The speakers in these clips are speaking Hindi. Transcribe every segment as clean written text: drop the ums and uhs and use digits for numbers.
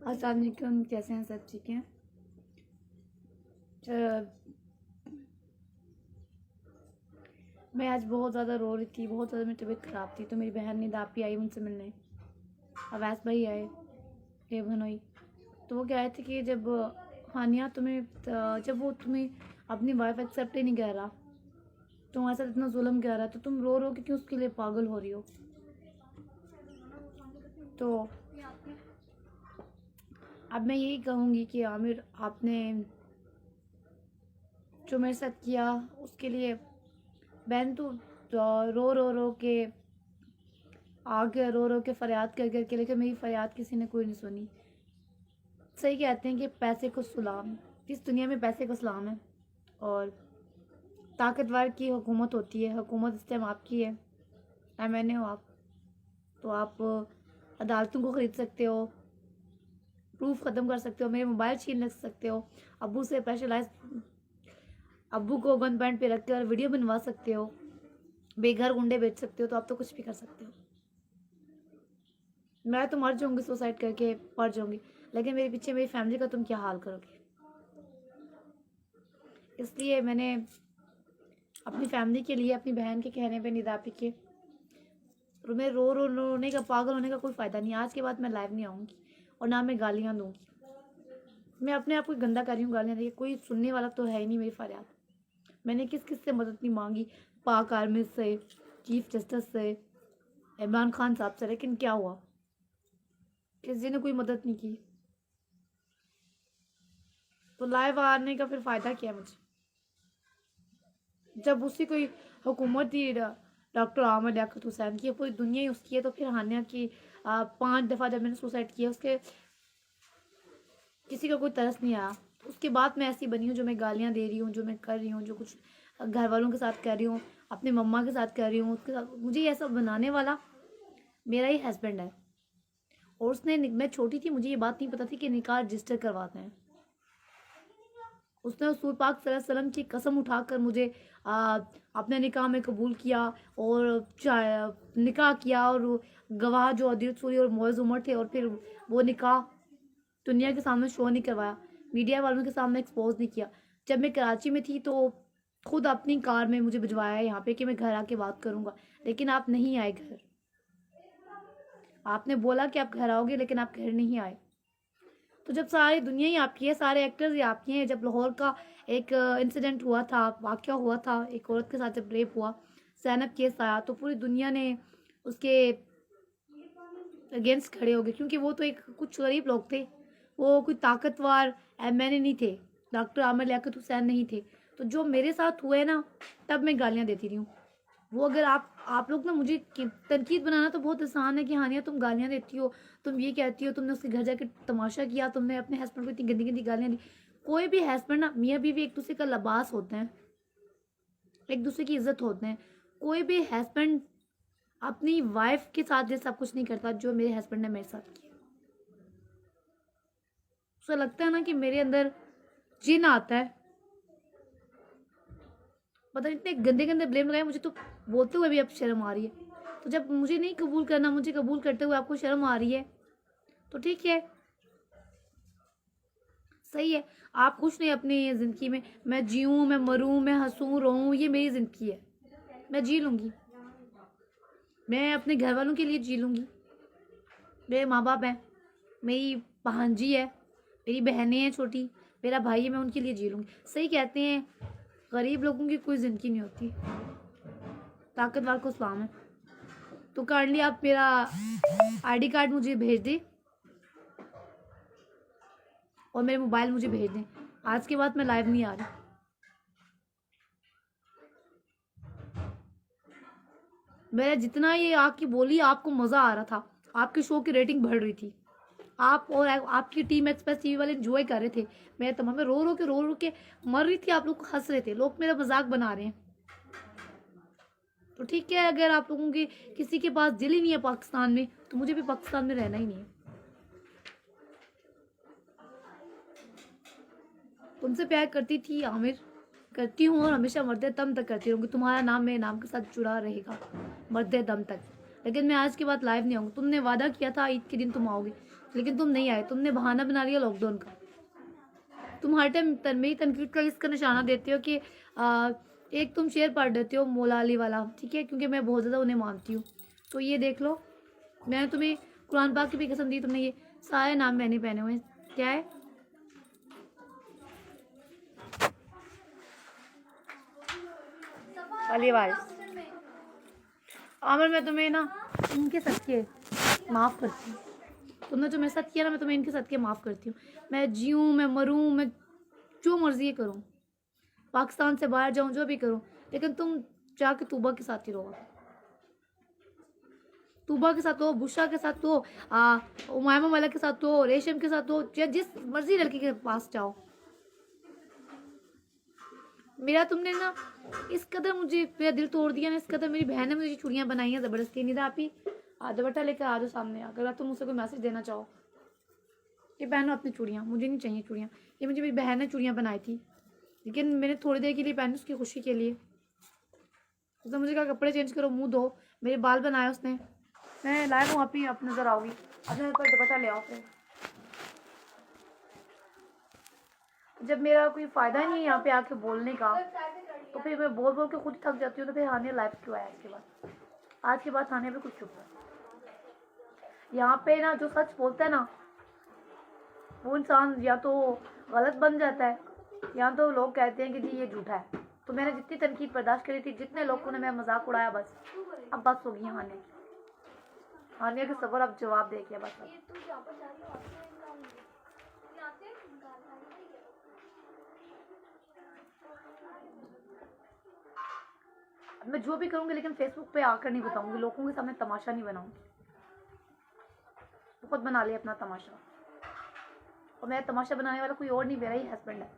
अस्सलाम वालेकुम, कैसे हैं सब? ठीक हैं? मैं आज बहुत ज़्यादा रो रही थी, बहुत ज़्यादा मेरी तबीयत ख़राब थी। तो मेरी बहन निदापी आई मुझसे मिलने, अवैस भाई आए, हे भनोई। तो वो कह रहे थे कि जब हानिया जब वो तुम्हें अपनी वाइफ एक्सेप्ट ही नहीं कर रहा, तुम्हारे साथ इतना जुल्म कर रहा है, तो तुम रो रो के क्यों उसके लिए पागल हो रही हो? तो अब मैं यही कहूँगी कि आमिर, आपने जो मेरे साथ किया उसके लिए बहन तो रो रो रो के आगे रो रो के फरियाद कर करके, लेकिन मेरी फरियाद किसी ने कोई नहीं सुनी। सही कहते हैं कि पैसे को सलाम, इस दुनिया में पैसे को सलाम है और ताकतवर की हुकूमत होती है। हुकूमत इस टाइम आपकी है, एमएनए हो आप, तो आप अदालतों को ख़रीद सकते हो, प्रूफ ख़त्म कर सकते हो, मेरे मोबाइल छीन लग सकते हो, अब्बू से प्रेशराइज, अब्बू को गन पॉइंट पे रख कर वीडियो बनवा सकते हो, बेघर गुंडे बेच सकते हो, तो आप तो कुछ भी कर सकते हो। मैं तो मर जाऊंगी, सुसाइड करके मर जाऊंगी, लेकिन मेरे पीछे मेरी फैमिली का तुम क्या हाल करोगे? इसलिए मैंने अपनी फैमिली के लिए, अपनी बहन के कहने पे निदापी के, और मैं रोने का, पागल होने का कोई फ़ायदा नहीं। आज के बाद मैं लाइव नहीं आऊँगी और ना मैं गालियाँ दूँगी। मैं अपने आप को गंदा कर रही हूँ गालियाँ देके, कोई सुनने वाला तो है ही नहीं मेरी फरियाद। मैंने किस किस से मदद नहीं मांगी, पाक आर्मी से, चीफ जस्टिस से, इमरान खान साहब से, लेकिन क्या हुआ? किसी ने कोई मदद नहीं की। तो लाइव आने का फिर फ़ायदा क्या है मुझे, जब उसी कोई हुकूमत थी डॉक्टर आमिर लियाकत हुसैन की, पूरी दुनिया ही उसकी है, तो फिर हानिया की 5 दफ़ा जब मैंने सुसाइड किया, उसके किसी का कोई तरस नहीं आया। तो उसके बाद मैं ऐसी बनी हूँ जो मैं गालियाँ दे रही हूँ, जो मैं कर रही हूँ, जो कुछ घर वालों के साथ कर रही हूँ, अपने मम्मा के साथ कर रही हूँ, उसके साथ मुझे ये सब बनाने वाला मेरा ही हस्बैंड है। और उसने, मैं छोटी थी, मुझे ये बात नहीं पता थी कि निकाह रजिस्टर करवाते हैं। उसने रसूल पाक सल्लल्लाहु अलैहि वसल्लम की कसम उठाकर मुझे अपने निकाह में कबूल किया और निकाह किया, और गवाह जो अदील सूरी और मोइज़ उमर थे, और फिर वो निकाह दुनिया के सामने शो नहीं करवाया, मीडिया वालों के सामने एक्सपोज नहीं किया। जब मैं कराची में थी तो खुद अपनी कार में मुझे भिजवाया यहाँ पे कि मैं घर आके बात करूँगा, लेकिन आप नहीं आए घर। आपने बोला कि आप घर आओगे, लेकिन आप घर नहीं आए। तो जब सारी दुनिया ही आपकी है, सारे एक्टर्स ही आपके हैं, जब लाहौर का एक इंसिडेंट हुआ था, वाक़या हुआ था, एक औरत के साथ जब रेप हुआ, ज़ैनब केस आया, तो पूरी दुनिया ने उसके अगेंस्ट खड़े हो गए, क्योंकि वो तो एक कुछ गरीब लोग थे, वो कोई ताकतवर एमएनए नहीं थे, डॉक्टर आमिर लियाकत हुसैन नहीं थे। तो जो मेरे साथ हुए ना, तब मैं गालियाँ देती रही हूँ। वो अगर आप लोग ना, मुझे तनकीद बनाना तो बहुत आसान है कि हानिया तुम गालियाँ देती हो, तुम ये कहती हो, तुमने उसके घर जाके तमाशा किया, तुमने अपने हस्बैंड को इतनी गंदी गंदी गालियाँ दी। कोई भी हस्बैंड ना, मियाँ बीवी एक दूसरे का लिबास होते हैं, एक दूसरे की इज्जत होते हैं। कोई भी हस्बैंड अपनी वाइफ के साथ ये सब कुछ नहीं करता जो मेरे हस्बैंड ने मेरे साथ किया। उसे लगता है ना कि मेरे अंदर जिन आता है, पता नहीं इतने गंदे गंदे ब्लेम लगाए मुझे, तो बोलते हुए भी अब शर्म आ रही है। तो जब मुझे नहीं कबूल करना, मुझे कबूल करते हुए आपको शर्म आ रही है, तो ठीक है, सही है। आप खुश नहीं अपनी ज़िंदगी में, मैं जीऊँ, मैं मरूँ, मैं हंसूँ रोऊँ, ये मेरी ज़िंदगी है, मैं जी लूँगी, मैं अपने घर वालों के लिए जी लूँगी। मेरे माँ बाप हैं, मेरी भांजी है, मेरी बहनें हैं छोटी, मेरा भाई है, मैं उनके लिए जी लूँगी। सही कहते हैं, गरीब लोगों की कोई ज़िंदगी नहीं होती, ताकतवर को सलाम है। तो काइंडली आप मेरा आईडी कार्ड मुझे भेज दें और मेरे मोबाइल मुझे भेज दें। आज के बाद मैं लाइव नहीं आ रही। मेरा जितना ये आपकी बोली, आपको मज़ा आ रहा था, आपके शो की रेटिंग बढ़ रही थी, आप और आपकी टीम एक्सप्रेस टीवी वाले एंजॉय कर रहे थे। मैं तमाम में रो रो के मर रही थी, आप लोग हंस रहे थे, लोग मेरा मजाक बना रहे हैं। तो ठीक है, अगर आप लोगों के किसी के पास दिल ही नहीं है पाकिस्तान में, तो मुझे भी पाकिस्तान में रहना ही नहीं है। तुमसे प्यार करती थी आमिर, करती हूँ, और हमेशा मरते दम तक करती रहूँगी। तुम्हारा नाम मेरे नाम के साथ जुड़ा रहेगा मरते दम तक। लेकिन मैं आज के बाद लाइव नहीं आऊँगी। तुमने वादा किया था ईद के दिन तुम आओगे, लेकिन तुम नहीं आए, तुमने बहाना बना लिया लॉकडाउन का। तुम हर टाइम मेरी तनकीद का इसका निशाना देते हो कि एक तुम शेर पढ़ देते हो मौला अली वाला, ठीक है, क्योंकि मैं बहुत ज़्यादा उन्हें मानती हूँ। तो ये देख लो, मैंने तुम्हें कुरान पाक की भी कसम दी, तुमने ये सारे नाम मैंने पहने हुए हैं। क्या है? अली वारिस। आमिर, मैं तुम्हें ना इनके सदके माफ़ करती हूँ। तुमने जो मेरे साथ किया ना, मैं तुम्हें इनके सदके माफ़ करती हूँ। मैं जीऊँ, मैं मरूँ, मैं जो मर्जी करूँ, पाकिस्तान से बाहर जाऊँ, जो भी करूँ, लेकिन तुम जाके तूबा के साथ ही रहो। तूबा के साथ हो, बुशरा के साथ हो, उमायमा वाला के साथ हो, रेशम के साथ हो, या जिस मर्जी लड़की के पास जाओ। मेरा तुमने ना इस कदर मुझे मेरा दिल तोड़ दिया ना, इस कदर मेरी बहन ने मुझे चूड़ियाँ बनाई हैं ज़बरदस्ती। निदा आप ही दुपट्टा लेकर आ जाओ सामने, अगर तुम मुझसे कोई मैसेज देना चाहो। ये पहनो अपनी चूड़ियाँ, मुझे नहीं चाहिए चूड़ियाँ। ये मुझे मेरी बहन ने चूड़ियाँ बनाई थी, लेकिन मैंने थोड़ी देर के लिए पहनी, उसकी खुशी के लिए। उसने मुझे कहा कपड़े चेंज करो, मुँह धो, मेरे बाल बनाए उसने। मैं लाइव हूँ, आप ही आप नज़र आओगी, अपने ऊपर दुपट्टा ले आओ। फिर जब मेरा कोई फ़ायदा नहीं है यहाँ पे आके बोलने का, तो फिर मैं बोल बोल के खुद थक जाती हूँ। तो फिर हानिया लाइव क्यों आया इसके बाद? आज के बाद हानिया पे कुछ चुप है। यहाँ पे ना जो सच बोलता है ना, वो इंसान या तो गलत बन जाता है, या तो लोग कहते हैं कि जी ये झूठा है। तो मैंने जितनी तनकीद बर्दाश्त करी थी, जितने लोगों ने मेरा मजाक उड़ाया, बस अब बस हो गई है हानिया की। हानिया के सबर अब जवाब दे गया बस। मैं जो भी करूँगी, लेकिन फेसबुक पे आकर नहीं बताऊंगी, लोगों के सामने तमाशा नहीं बनाऊंगी। बहुत बना लिया अपना तमाशा, और मेरा तमाशा बनाने वाला कोई और नहीं, मेरा ही हस्बैंड है,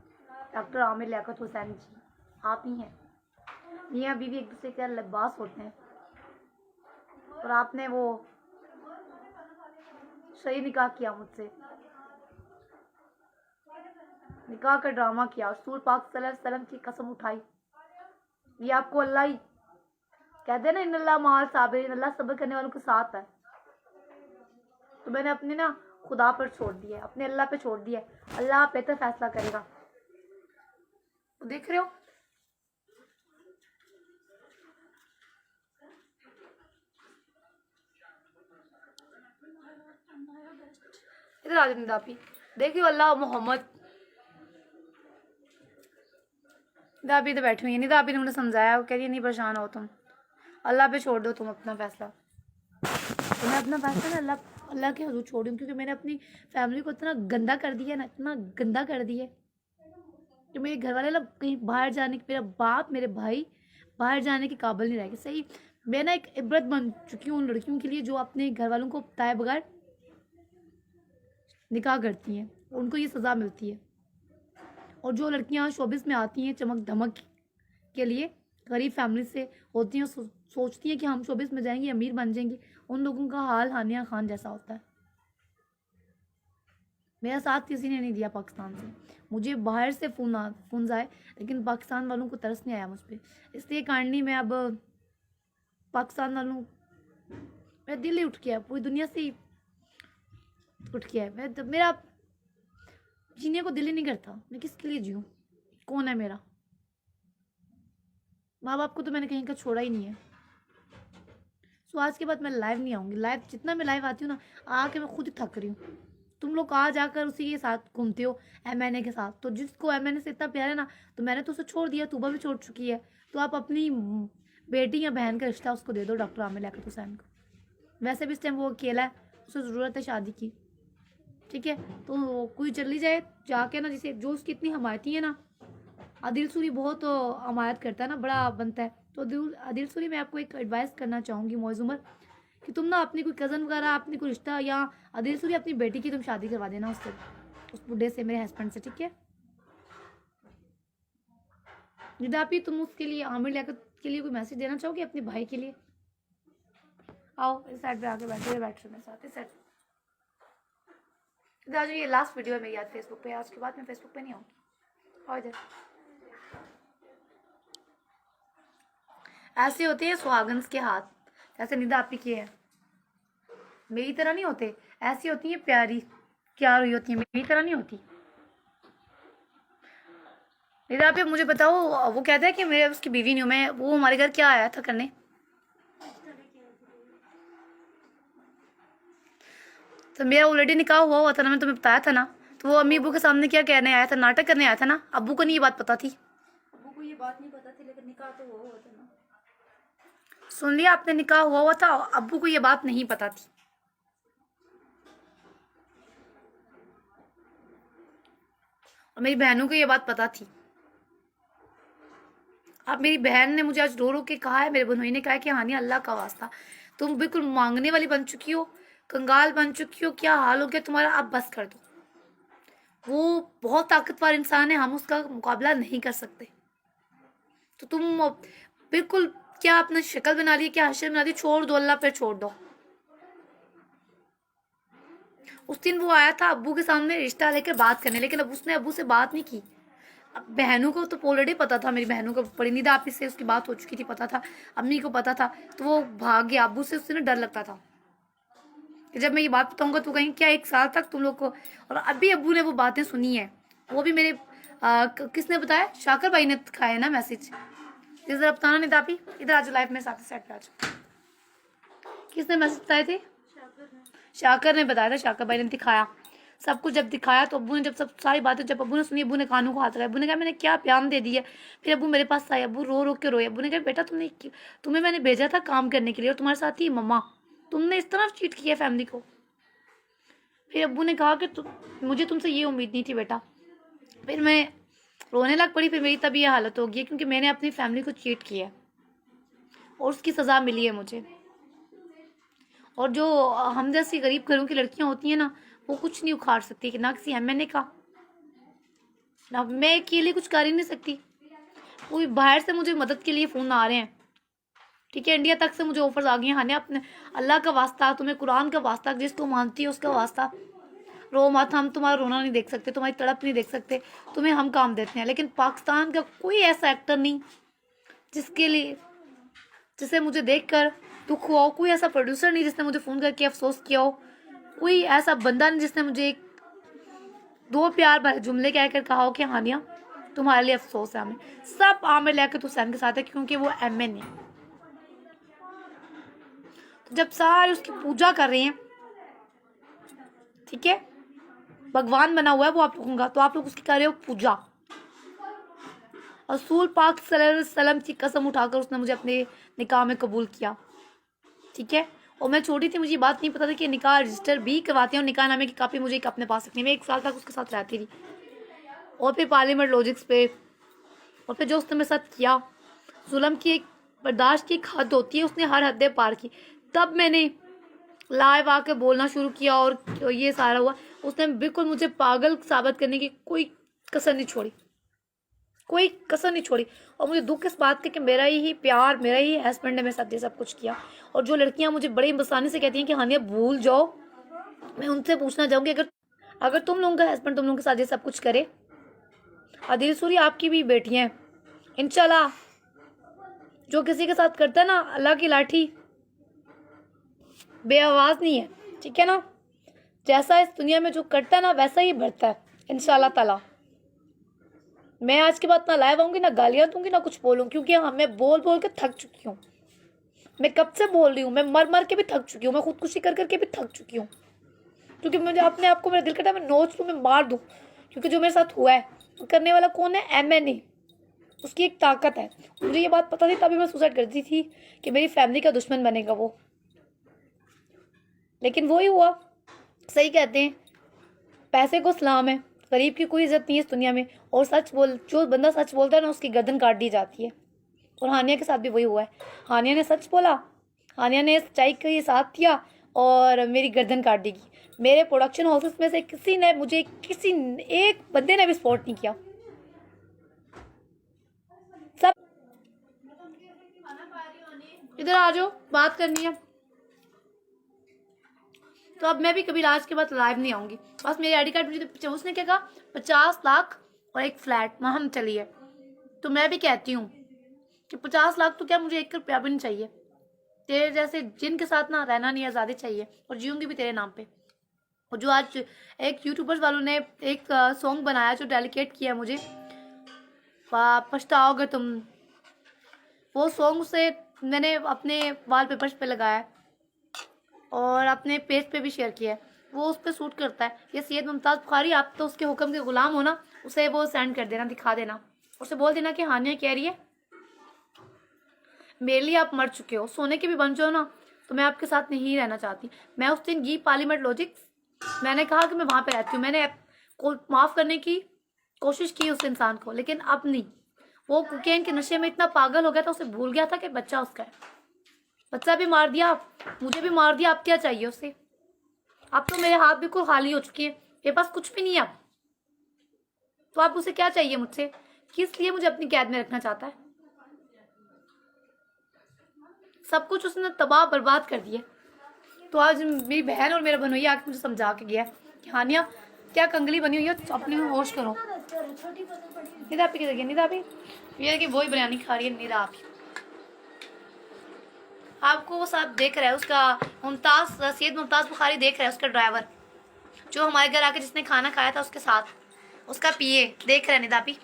डॉक्टर आमिर लियाकत हुसैन जी। आप ही हैं। मियाँ बीवी एक दूसरे के लिबास होते हैं, और आपने वो सही निकाह किया मुझसे, निकाह का ड्रामा किया, रसूल पाक सल्लल्लाहु अलैहि वसल्लम की कसम उठाई। ये आपको अल्लाह ही कहते हैं ना, इन्नल्लाह माल साबिरीन, अल्लाह सब्र करने वालों के साथ है। तो मैंने अपने ना खुदा पर छोड़ दिया, अपने अल्लाह पे छोड़ दिया। अल्लाह बेहतर फैसला करेगा। तो देख रहे हो, इधर आ जाओ निदापी, देखियो अल्लाह मोहम्मद। निदापी तो बैठी हुई है। निदापी ने मुझे समझाया, वो कह रही है नहीं परेशान हो तुम, अल्लाह पे छोड़ दो तुम अपना फैसला। तो मैं अपना फैसला ना अल्लाह के हजूर छोड़ दूँ, क्योंकि मैंने अपनी फैमिली को इतना गंदा कर दिया ना, इतना गंदा कर दिया कि मेरे घर वाले ना कहीं बाहर जाने के, मेरा बाप मेरे भाई बाहर जाने के काबिल नहीं रह गए। सही, मैं ना एक इबरत बन चुकी हूँ उन लड़कियों के लिए जो अपने घर वालों को बताए बगैर निकाह करती हैं, उनको ये सज़ा मिलती है। और जो लड़कियाँ शोबिस में आती हैं चमक धमक के लिए, गरीब फैमिली से होती हैं, सोचती हैं कि हम शोबिस में जाएंगे अमीर बन जाएंगे, उन लोगों का हाल हानिया खान जैसा होता है। मेरा साथ किसी ने नहीं दिया पाकिस्तान से, मुझे बाहर से फ़ोन आए, लेकिन पाकिस्तान वालों को तरस नहीं आया मुझ पर। इसलिए कारणनी मैं अब पाकिस्तान वालों, मेरा दिल ही उठ गया, पूरी दुनिया से ही उठ गया है। मैं मेरा जीने को दिल ही नहीं करता, मैं किसके लिए जीऊँ? कौन है मेरा? माँ बाप को तो मैंने कहीं का छोड़ा ही नहीं है। सो आज के बाद मैं लाइव नहीं आऊँगी। लाइव जितना मैं लाइव आती हूँ ना, आके मैं खुद ही थक रही हूँ। तुम लोग आ जाकर उसी के साथ घूमते हो, MNA के साथ। तो जिसको MNA से इतना प्यार है ना, तो मैंने तो उसे छोड़ दिया, तूबा भी छोड़ चुकी है। तो आप अपनी बेटी या बहन का रिश्ता उसको दे दो, डॉक्टर आमिर लियाकत हुसैन को। वैसे भी इस टाइम वो अकेला है, उसे ज़रूरत है शादी की, ठीक है? तो कोई चली जाए जाके ना, जिसे जो उसकी इतनी हमायती है ना, आदिल सूरी बहुत हमायत करता है ना, बड़ा बनता है। तो आदिल सूरी, मैं आपको एक एडवाइस करना चाहूँगी मौज़ उमर, कि तुम ना अपनी कोई कज़न वगैरह, अपनी कोई रिश्ता, या आदिल सूरी अपनी बेटी की तुम शादी करवा देना उससे, उस बुढ़े से, मेरे हस्बैंड से, ठीक है? निदापी, तुम उसके लिए, आमिर लियाकत के लिए कोई मैसेज देना चाहोगे अपने भाई के लिए? आओ इस साइड पे आके बैठो मेरे साथ, इस साइड। इधर जो ये लास्ट वीडियो है मेरी आज फेसबुक पे, आज के बाद मैं फेसबुक पे नहीं आऊँगी। और इधर ऐसे होते हैं सुहागन्स के हाथ, जैसे निदा आपी के हैं, मेरी तरह नहीं होते। ऐसी होती है प्यारी, क्या हुई होती है, मेरी तरह नहीं होती। मेरा आप मुझे बताओ, वो कहता है कि मेरे उसकी बीवी नहीं हूँ मैं, वो हमारे घर क्या आया था करने? तो मेरा ऑलरेडी निकाह हुआ हुआ था ना, मैंने तुम्हें बताया था ना। तो वो अम्मी अबू के सामने क्या कहने आया था, नाटक करने आया था ना। अब्बू को नहीं ये बात पता थी। अबू को ये बात नहीं पता थी, लेकिन निकाह तो हुआ हुआ था ना। सुन लिया आपने, निकाह हुआ हुआ था, अब्बू को ये बात नहीं पता थी। और मेरी बहनों को ये बात पता थी। अब मेरी बहन ने मुझे आज रो रो के कहा है, मेरे बहनोई ने कहा है कि हानिया अल्लाह का वास्ता, तुम बिल्कुल मांगने वाली बन चुकी हो, कंगाल बन चुकी हो, क्या हाल हो गया तुम्हारा, अब बस कर दो। वो बहुत ताकतवर इंसान है, हम उसका मुकाबला नहीं कर सकते। तो तुम बिल्कुल क्या अपना शक्ल बना ली, क्या हशर बना ली, छोड़ दो, अल्लाह पे छोड़ दो। उस दिन वो आया था अब्बू के सामने रिश्ता लेकर बात करने, लेकिन अब उसने अब्बू से बात नहीं की। अब बहनों को तो ऑलरेडी पता था, मेरी बहनों को परिणीता आपी से उसकी बात हो चुकी थी, पता था, अम्मी को पता था। तो वो भाग गया, अब्बू से उससे ना डर लगता था कि जब मैं ये बात बताऊंगा तो कहीं क्या 1 साल तक तुम लोग को। और अभी अब्बू ने वो बातें सुनी है, वो भी मेरे किसने बताया, शाकर भाई ने खाया ना मैसेज। इधर बताना नहीं था आप ही, इधर आज लाइफ में साथ साइड पे आज किसने मैसेज बताए थे? शाकर ने बताया था, शाकर भाई ने दिखाया सब कुछ। जब दिखाया तो अब्बू ने, जब सब सारी बातें जब अब्बू ने सुनी, अब्बू ने कानों को हाथ लगाया, अब्बू ने कहा मैंने क्या प्याम दे दिया। फिर अब्बू मेरे पास आए, अब्बू रो रो के रोए। अब्बू ने कहा बेटा तुम्हें मैंने भेजा था काम करने के लिए, और तुम्हारे साथ ही मम्मा, तुमने इस तरह चीट किया फैमिली को। फिर अब्बू ने कहा कि मुझे तुमसे ये उम्मीद नहीं थी बेटा। फिर मैं रोने लग पड़ी, फिर मेरी तब ये हालत हो गई क्योंकि मैंने अपनी फैमिली को चीट किया है और उसकी सज़ा मिली है मुझे। और जो हम जैसी गरीब घरों की लड़कियां होती हैं ना, वो कुछ नहीं उखाड़ सकती, कि ना किसी एमएनए का, ना मैं अकेले कुछ कर ही नहीं सकती। कोई बाहर से मुझे मदद के लिए फ़ोन आ रहे हैं, ठीक है, इंडिया तक से मुझे ऑफर्स आ गए हैं, हाँ अपने अल्लाह का वास्ता, तुम्हें कुरान का वास्ता, जिसको मानती है उसका वास्ता, रो मत, हम तुम्हारा रोना नहीं देख सकते, तुम्हारी तड़प नहीं देख सकते, तुम्हें हम काम देते हैं। लेकिन पाकिस्तान का कोई ऐसा एक्टर नहीं जिसके लिए, जिसे मुझे देखकर दुख हुआ हो, कोई ऐसा प्रोड्यूसर नहीं जिसने मुझे फ़ोन करके अफसोस किया हो, कोई ऐसा बंदा नहीं जिसने मुझे एक 2 प्यार भरे जुमले कहकर कहा हो कि हानिया तुम्हारे लिए अफसोस है हमें। सब आमिर लियाकत हुसैन के साथ है क्योंकि वो एमएन है। तो जब सारे उसकी पूजा कर रहे हैं, ठीक है, भगवान बना हुआ है वो आप लोगों का, तो आप लोग उसकी कर रहे हो पूजा। रसूल पाक सल्लल्लाहु अलैहि वसल्लम की कसम उठाकर उसने मुझे अपने निकाह में कबूल किया, ठीक है। और मैं छोटी थी, मुझे बात नहीं पता था कि निकाह रजिस्टर भी करवाते हैं, और निकाह नामे की कापी मुझे एक अपने पास रखनी, मैं 1 साल तक उसके साथ रहती थी। और फिर पार्लियामेंट लॉजिक्स पे, और फिर जो उसने मेरे साथ किया, जुल्म की एक बर्दाश्त की एक हद होती है, उसने हर हदें पार की। तब मैंने लाइव आके बोलना शुरू किया और ये सारा हुआ। उसने बिल्कुल मुझे पागल साबित करने की कोई कसर नहीं छोड़ी, कोई कसर नहीं छोड़ी। और मुझे दुख इस बात का कि मेरा ही प्यार, मेरा ही हस्बैंड ने मेरे साथ ये सब कुछ किया। और जो लड़कियां मुझे बड़ी आसानी से कहती हैं कि हानिया भूल जाओ, मैं उनसे पूछना चाहूँगी, अगर अगर तुम लोगों का हस्बैंड तुम लोगों के साथ ये सब कुछ करे, आदिल सूरी आपकी भी बेटियां हैं इंशाल्लाह, जो किसी के साथ करता है ना, अल्लाह की लाठी बेआवाज नहीं है, ठीक है ना। जैसा इस दुनिया में जो करता है ना, वैसा ही बढ़ता है इंशाल्लाह ताला। मैं आज के बाद ना लाइव आऊंगी, ना गालियां दूंगी, ना कुछ बोलूँ, क्योंकि हाँ मैं बोल बोल के थक चुकी हूँ। मैं कब से बोल रही हूँ, मैं मर मर के भी थक चुकी हूँ, मैं खुदकुशी कर करके भी थक चुकी हूँ। क्योंकि मुझे अपने आप को, मेरा दिल करता है मैं नोच लूँ, मैं मार दूँ। क्योंकि जो मेरे साथ हुआ है, वो करने वाला कौन है? एमएनए, उसकी एक ताकत है। मुझे ये बात पता थी तभी मैं सुसाइड करती थी कि मेरी फैमिली का दुश्मन बनेगा वो, लेकिन वही हुआ। सही कहते हैं, पैसे को सलाम है, गरीब की कोई इज्जत नहीं है इस दुनिया में। और जो बंदा सच बोलता है ना, उसकी गर्दन काट दी जाती है। और हानिया के साथ भी वही हुआ है। हानिया ने सच बोला, हानिया ने सच्चाई का ये साथ दिया और मेरी गर्दन काट देगी। मेरे प्रोडक्शन हाउसेस में से किसी ने मुझे, किसी एक बंदे ने भी सपोर्ट नहीं किया। सब इधर आ जाओ, बात करनी है। तो अब मैं भी कभी आज के बाद लाइव नहीं आऊंगी। बस मेरी आईडी कार्ड मुझे, उसने क्या कहा, 50 लाख और एक फ्लैट, वहां हम चलिए। तो मैं भी कहती हूँ कि 50 लाख तो क्या, मुझे 1 रुपया भी नहीं चाहिए। तेरे जैसे जिन के साथ ना रहना नहीं, आज़ादी चाहिए, और जीऊंगी भी तेरे नाम पे। और जो आज एक यूट्यूबर्स वालों ने एक सॉन्ग बनाया जो डेडिकेट किया मुझे, पछताओगे तुम, वो सॉन्ग से मैंने अपने वॉलपेपर्स पे लगाया है और अपने पेज पे भी शेयर किया है। वो उस पर सूट करता है। ये सैयद मुमताज़ बुखारी, आप तो उसके हुक्म के गुलाम हो ना, उसे वो सेंड कर देना, दिखा देना, उसे बोल देना कि हानिया कह रही है मेरे लिए आप मर चुके हो, सोने के भी बन जाओ ना तो मैं आपके साथ नहीं रहना चाहती। मैं उस दिन ये पार्लियामेंट लॉजिक्स, मैंने कहा कि मैं वहाँ पे रहती हूँ, मैंने को माफ़ करने की कोशिश की उस इंसान को, लेकिन अब नहीं। वो कोकेन के नशे में इतना पागल हो गया था, उसे भूल गया था कि बच्चा उसका है। बच्चा भी मार दिया, मुझे भी मार दिया, अब क्या चाहिए उसे? अब तो मेरे हाथ बिल्कुल खाली हो चुके हैं, मेरे पास कुछ भी नहीं है अब। तो आप उसे क्या चाहिए मुझसे? किस लिए मुझे अपनी कैद में रखना चाहता है? सब कुछ उसने तबाह बर्बाद कर दिया। तो आज मेरी बहन और मेरा भनोइया आके मुझे समझा के गया कि हानिया क्या कंगली बनी हुई है, तो अपने में होश करो। निदा आपी की निदा आपी ये कि वही बिरयानी खा रही है निदा आपी। आपको वो साहब देख रहा है, उसका सैयद मुमताज़ बुखारी देख रहा है, उसका ड्राइवर जो हमारे घर आके जिसने खाना खाया था उसके साथ, उसका पीए देख रहा है निदापी।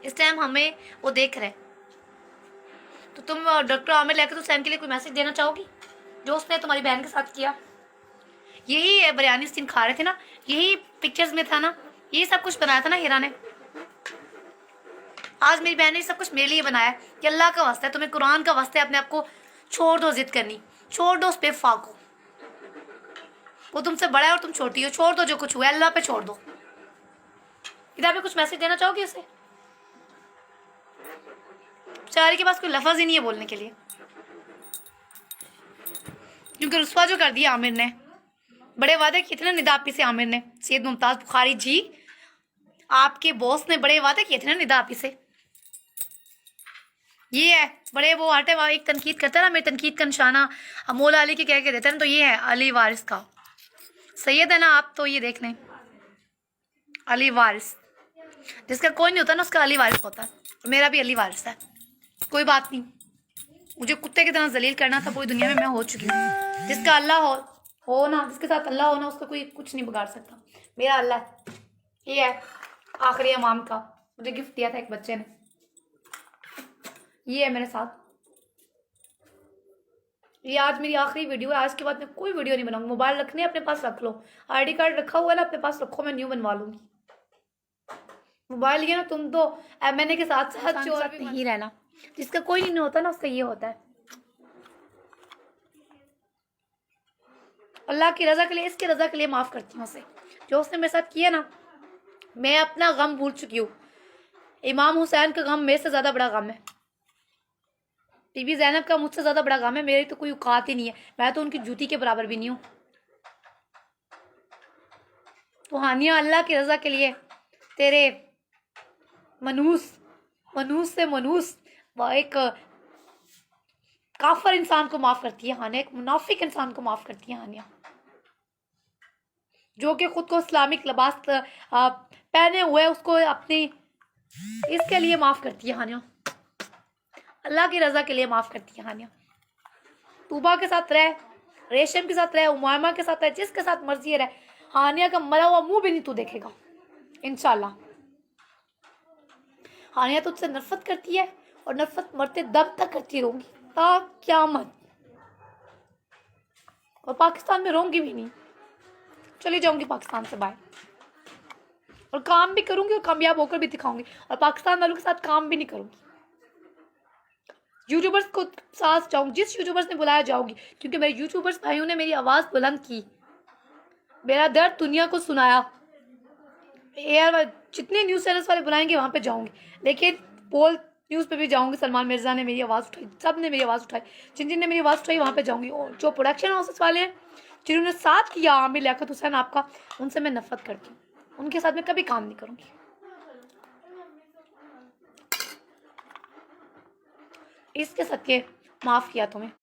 इस टाइम हमें वो देख रहा है। तो तुम डॉक्टर आमिर लेकर तो सैम के लिए कोई मैसेज देना चाहोगी जो उसने तुम्हारी बहन के साथ किया? यही बिरयानी उस दिन खा रहे थे ना, यही पिक्चर्स में था ना, यही सब कुछ बनाया था ना हीरा ने। आज मेरी बहन ने सब कुछ मेरे लिए बनाया कि अल्लाह का वास्ता है, तुम्हें कुरान का वास्ता है, अपने आप को छोड़ दो जिद करनी, छोड़ दो उस पे फाको। वो तुमसे बड़ा है और तुम छोटी हो, छोड़ दो जो कुछ हुआ है, अल्लाह पे छोड़ दो। इधर पे कुछ मैसेज देना चाहोगी उसे? बेचारे के पास कोई लफ्ज ही नहीं है बोलने के लिए, क्योंकि रुस्वा जो कर दिया आमिर ने। बड़े वादे किए थे ना निदा आपी से आमिर ने, सैयद मुमताज़ बुखारी जी आपके बॉस ने बड़े वादे किए थे ना निदा आपी से। ये है बड़े वो आटे वाले एक तनकीद करता है ना, मेरी तनकीद का निशाना मौला अली के कह के देते हैं ना, तो ये है अली वारिस का सैयद है ना आप, तो ये देख लें अली वारिस, जिसका कोई नहीं होता ना उसका अली वारिस होता है। मेरा भी अली वारिस है, कोई बात नहीं। मुझे कुत्ते की तरह जलील करना था, पूरी दुनिया में मैं हो चुकी हूँ। जिसका अल्लाह हो ना, जिसके साथ अल्लाह हो ना, उसका कोई कुछ नहीं बिगाड़ सकता। मेरा अल्लाह ये है आखिरी इमाम का, मुझे गिफ्ट दिया था एक बच्चे ने, ये है मेरे साथ। ये आज मेरी आखिरी वीडियो है, आज के बाद मैं कोई वीडियो नहीं बनाऊंगी। मोबाइल रखने अपने पास रख लो, आईडी कार्ड रखा हुआ है ना अपने पास रखो, मैं न्यू बनवा लूंगी। मोबाइल ये ना तुम तो एमएनए के साथ साथ चोर भी नहीं रहना, जिसका कोई नहीं होता ना उसका ये होता है। अल्लाह की रजा के लिए, इसकी रजा के लिए माफ करती हूँ उसे, जो उसने मेरे साथ किया ना। मैं अपना गम भूल चुकी हूँ। इमाम हुसैन का गम मेरे से ज्यादा बड़ा गम है, बीबी ज़ैनब का मुझसे ज्यादा बड़ा गम है। मेरी तो कोई औकात ही नहीं है, मैं तो उनकी जूती के बराबर भी नहीं हूँ। तो हानिया अल्लाह की रजा के लिए तेरे मनूस से मनूस एक काफर इंसान को माफ करती है हानिया, एक मुनाफिक इंसान को माफ करती है हानिया, जो कि खुद को इस्लामिक लिबास पहने हुए उसको अपनी इसके लिए माफ करती है हानिया, अल्लाह की रजा के लिए माफ करती है हानिया। तूबा के साथ रह, रेशम के साथ रह, उमामा के साथ रह, जिसके साथ मर्जी रह, हानिया का मरा हुआ मुंह भी नहीं तू देखेगा इंशाल्लाह। हानिया तुझसे नफरत करती है और नफरत मरते दम तक करती रहूंगी ता क़यामत, और पाकिस्तान में रहूंगी भी नहीं, चली जाऊंगी पाकिस्तान से बाहर, और काम भी करूंगी और कामयाब होकर भी दिखाऊंगी, और पाकिस्तान वालों के साथ काम भी नहीं करूंगी। यूट्यूबर्स को साथ जाऊंगी, जिस यूट्यूबर्स ने बुलाया जाऊंगी, क्योंकि मेरे यूट्यूबर्स भाइयों ने मेरी आवाज़ बुलंद की, मेरा दर्द दुनिया को सुनाया। यार जितने न्यूज़ चैनल्स वाले बुलाएंगे वहाँ पे जाऊंगी, लेकिन पोल न्यूज़ पे भी जाऊंगी। सलमान मिर्ज़ा ने मेरी आवाज़ उठाई, सब ने मेरी आवाज़ उठाई, जिन जिन ने मेरी आवाज़ उठाई वहाँ पे जाऊंगी। और जो प्रोडक्शन हाउसेस वाले हैं जिन्होंने साथ किया आमिर लियाकत हुसैन आपका, उनसे मैं नफरत करती हूँ, उनके साथ मैं कभी काम नहीं करूँगी। इसके सदके माफ़ किया तुम्हें।